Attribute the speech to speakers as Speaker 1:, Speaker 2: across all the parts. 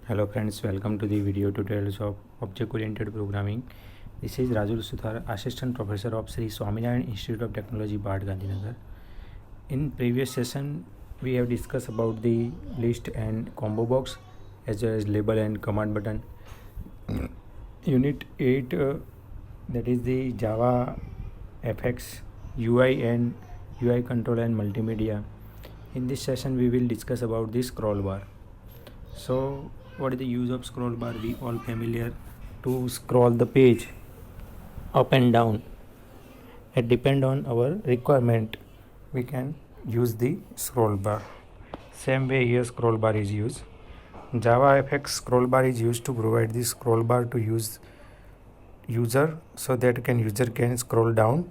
Speaker 1: Hello friends, welcome to the video tutorials of Object-Oriented Programming. This is Rajul Suthar, Assistant Professor of Sri Swaminarayan Institute of Technology, Bhat, Gandhinagar. In previous session, we have discussed about the list and combo box as well as label and command button. Unit 8, that is the Java FX UI and UI control and multimedia. In this session, we will discuss about the scroll bar. So what is the use of scroll bar? We all familiar to scroll the page up and down. It depend on our requirement. We can use the scroll bar. Same way here scroll bar is used. Java FX scroll bar is used to provide the scroll bar to user so that user can scroll down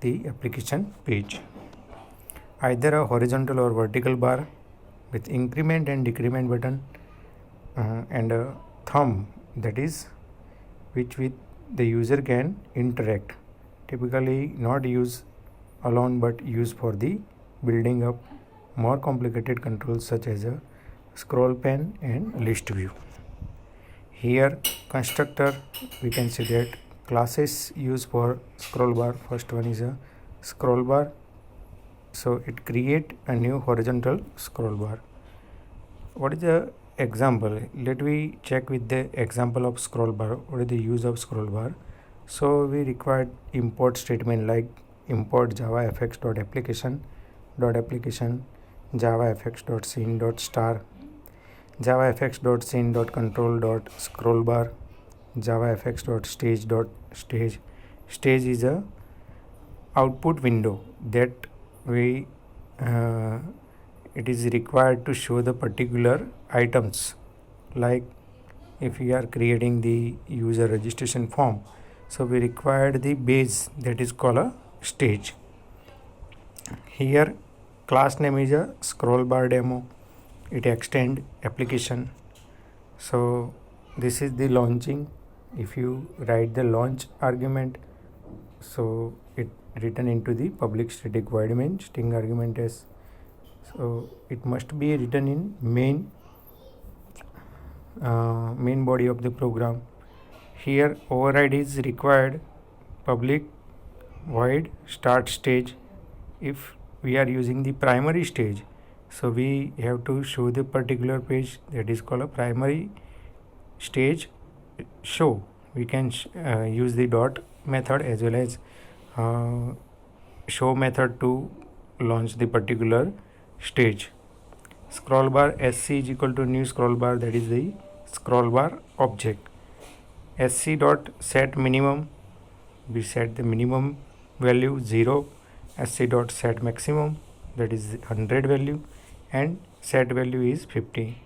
Speaker 1: the application page. Either a horizontal or vertical bar with increment and decrement button and a thumb, that is which with the user can interact, typically not use alone but use for the building up more complicated controls such as a scroll pane and list view. Here constructor, we can see that classes used for scroll bar. First one is a scroll bar, so it create a new horizontal scroll bar. What is the example? Let we check with the example of scroll bar. What is the use of scroll bar? So we require import statement like import javafx.application javafx.scene.star, javafx.scene.control.scrollbar, javafx.stage. Stage is a output window that we it is required to show the particular items, like if we are creating the user registration form, so we required the base, that is called a stage. Here class name is a scroll bar demo, it extend application. So this is the launching. If you write the launch argument, so it written into the public static void main string argument as, so it must be written in main body of the program. Here override is required, public void start stage. If we are using the primary stage, so we have to show the particular page, that is called a primary stage show. We can use the dot method as well as show method to launch the particular stage. Scroll bar sc is equal to new scroll bar, that is the scroll bar object. Sc dot set minimum, we set the minimum value 0. Sc dot set maximum, that is 100 value, and set value is 50.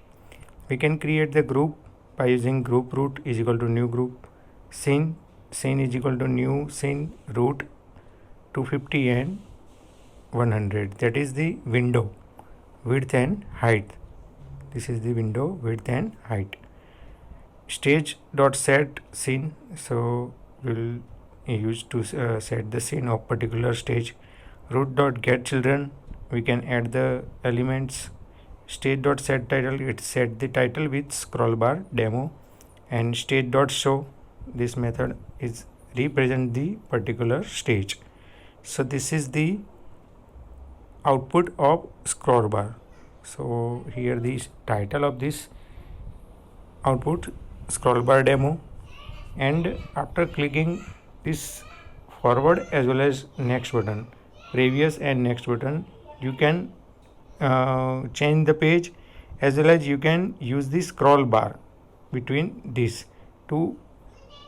Speaker 1: We can create the group by using group root is equal to new group. Scene is equal to new scene root 250 and 100, that is the window width and height. This is the window width and height. Stage dot set scene, so we'll use to set the scene of particular stage. Root dot get children, we can add the elements. Stage dot set title, it set the title with scroll bar demo. And stage dot show, this method is represent the particular stage. So this is the output of scroll bar. So here the title of this output scroll bar demo, and after clicking this forward as well as next button, previous and next button, you can change the page as well as you can use the scroll bar between this to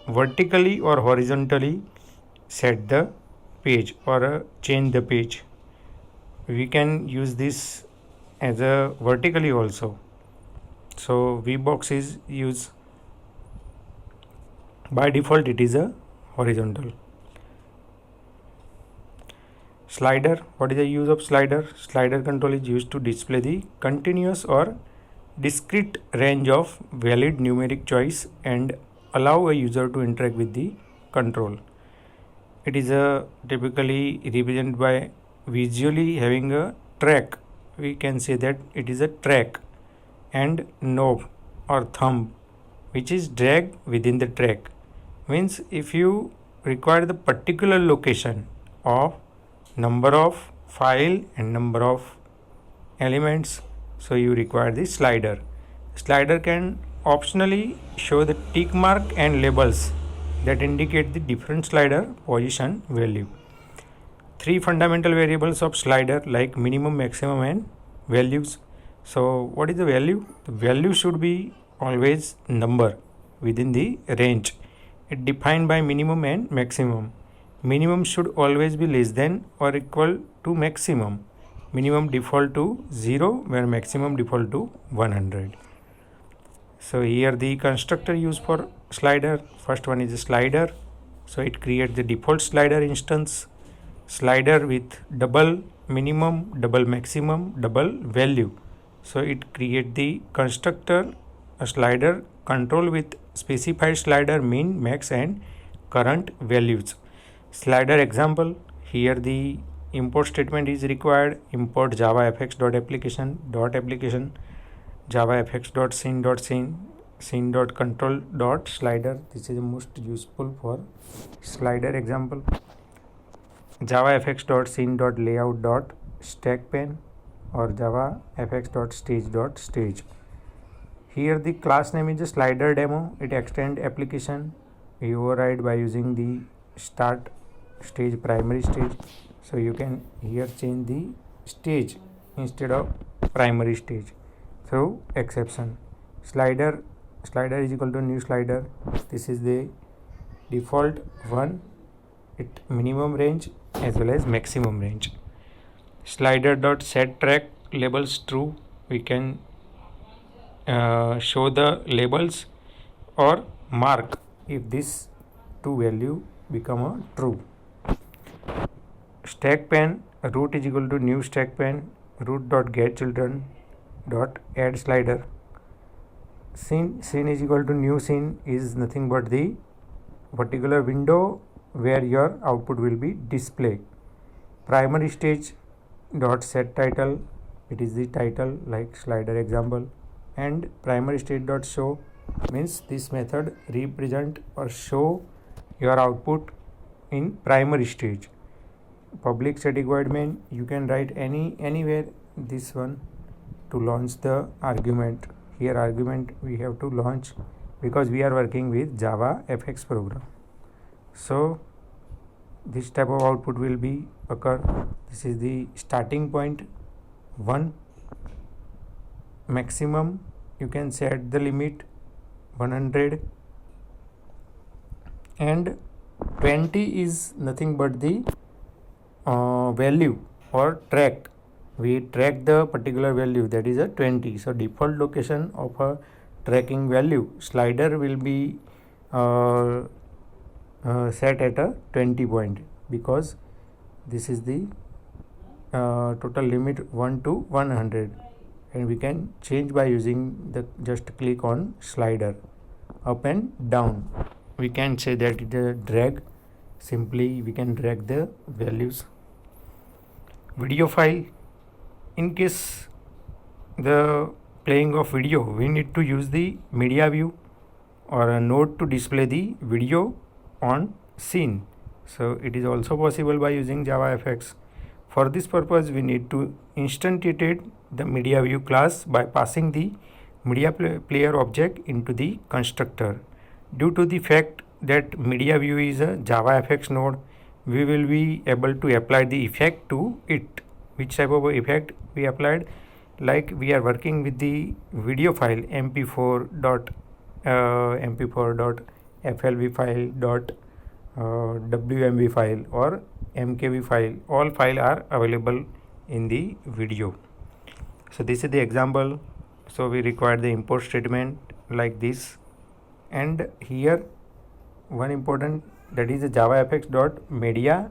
Speaker 1: vertically or horizontally set the page or change the page. We can use this as a vertically also. So VBox is used by default, it is a horizontal. Slider, what is the use of slider? Slider control is used to display the continuous or discrete range of valid numeric choice and allow a user to interact with the control. It is typically represented by visually having a track. We can say that it is a track and knob or thumb which is dragged within the track. Means if you require the particular location of number of file and number of elements, so you require the slider. Slider can optionally show the tick mark and labels that indicate the different slider position value. Three fundamental variables of slider like minimum, maximum and values. So what is the value? The value should be always number within the range. It defined by minimum and maximum. Minimum should always be less than or equal to maximum. Minimum default to 0 where maximum default to 100. So here the constructor used for slider. First one is a slider. So it creates the default slider instance. Slider with double minimum, double maximum, double value. So it create the constructor, a slider control with specified slider min, max and current values. Slider example, here the import statement is required. Import javafx.application javafx.scene scene.control.slider. This is the most useful for slider example. javafx.scene.layout.stackpane or javafx.stage.stage. Here the class name is a slider demo. It extend application. You override by using the start stage, primary stage. So you can here change the stage instead of primary stage through exception. Slider is equal to new slider. This is the default one. It minimum range as well as maximum range. Slider dot set track labels true. We can show the labels or mark if this two value become a true. Stack pane root is equal to new stack pane. Root dot get children dot add slider. Scene is equal to new scene is nothing but the particular window where your output will be displayed. Primary stage dot set title, it is the title like slider example. And primary stage dot show means this method represent or show your output in primary stage. Public static void main, you can write anywhere this one to launch the argument. Here argument we have to launch because we are working with JavaFX program. So this type of output will be occur. This is the starting point 1. Maximum you can set the limit 100 and 20 is nothing but the value or track. We track the particular value, that is a 20. So default location of a tracking value slider will be set at a 20 point because this is the total limit 1 to 100, and we can change by using the just click on slider up and down. We can say that it is a drag. Simply we can drag the values. Video file, in case the playing of video we need to use the media view or a node to display the video on scene. So it is also possible by using JavaFX. For this purpose we need to instantiate the media view class by passing the media player object into the constructor. Due to the fact that media view is a JavaFX node, we will be able to apply the effect to it. Which type of effect we applied? Like we are working with the video file mp4.flv file .wmv file or mkv file. All file are available in the video. So this is the example. So we require the import statement like this, and here one important, that is the javafx.media.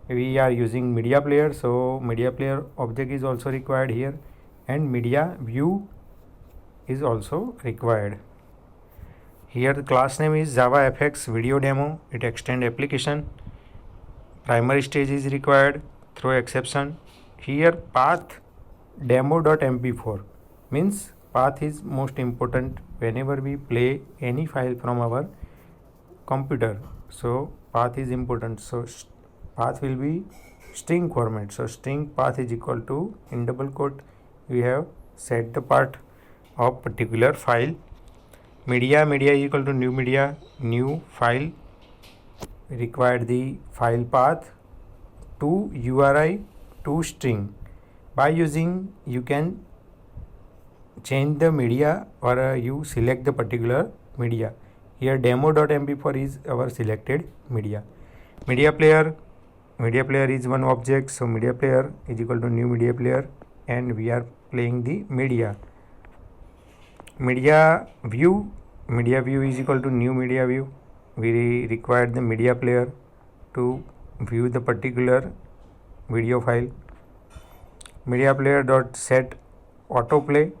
Speaker 1: We are using media player, so media player object is also required here, and media view is also required. Here the class name is JavaFX video demo. It extend application. Primary stage is required through exception. Here path demo.mp4 means path is most important whenever we play any file from our computer. So path is important. So path will be string format. So string path is equal to, in double quote we have set the part of particular file. Media is equal to new file. We require the file path to URI to string. By using, you can change the media, or you select the particular media. Here demo.mp4 is our selected media. Media player is one object, so media player is equal to new media player, and we are playing the media. Media view is equal to new media view. We require the media player to view the particular video file. Media player dot set autoplay.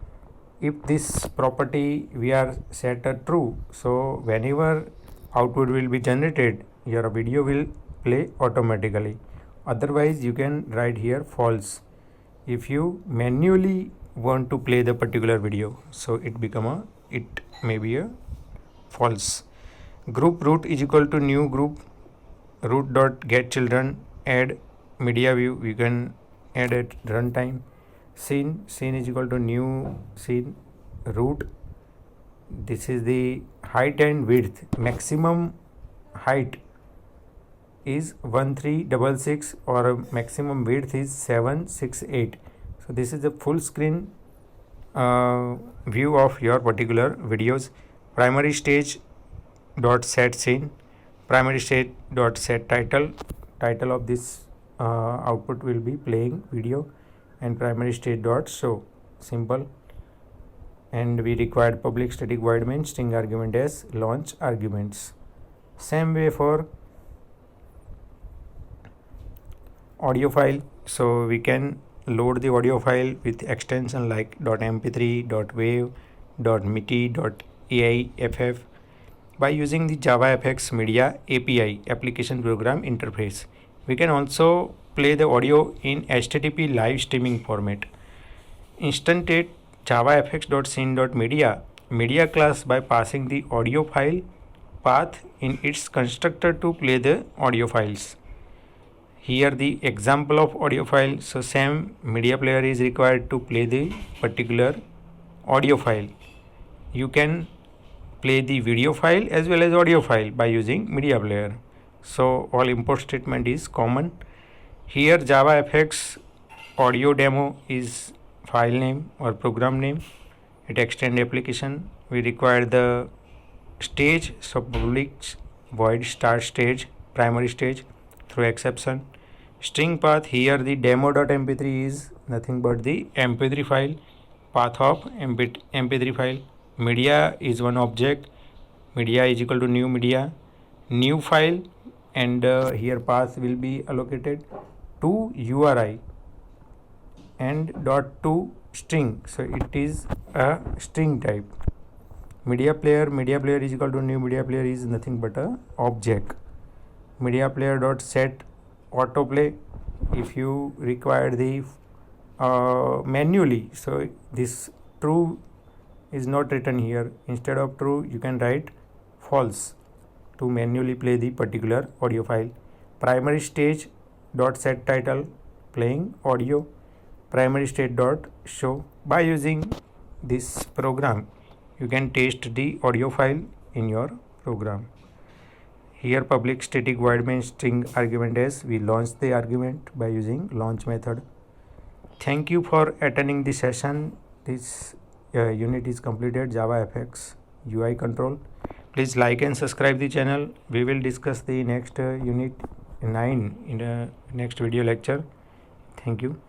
Speaker 1: If this property we are set a true, so whenever output will be generated, your video will play automatically. Otherwise you can write here false if you manually want to play the particular video, so it may be a false. Group root is equal to new group. Root dot get children, add media view, you can add at runtime. Scene is equal to new scene. Root, this is the height and width. Maximum height is 1366, or maximum width is 768. So this is the full screen view of your particular videos. Primary stage dot set scene. Primary stage dot set title of this output will be playing video, and primary stage dot show. Simple. And we required public static void main string argument as launch arguments. Same way for audio file. So we can load the audio file with extension like .mp3, .wav, .miti, .aiff by using the JavaFX Media API application program interface. We can also play the audio in HTTP live streaming format. Instantiate javafx.scene.media media class by passing the audio file path in its constructor to play the audio files. Here the example of audio file. So same media player is required to play the particular audio file. You can play the video file as well as audio file by using media player. So all import statement is common. Here JavaFX audio demo is file name or program name. It extend application. We require the stage, so public void start stage, primary stage through exception. String path, here the demo.mp3 is nothing but the mp3 file, path of mp3 file. Media is one object. Media is equal to new media, new file, and here path will be allocated to URI and dot to string, so it is a string type. Media player is equal to new media player is nothing but a object. Media player dot set autoplay, if you require the manually, so this true is not written here. Instead of true you can write false to manually play the particular audio file. Primary stage dot set title, playing audio. Primary state dot show. By using this program you can test the audio file in your program. Here public static void main string argument as we launch the argument by using launch method. Thank you for attending the session. This unit is completed, JavaFX UI control. Please like and subscribe the channel. We will discuss the next unit 9 in the next video lecture. Thank you.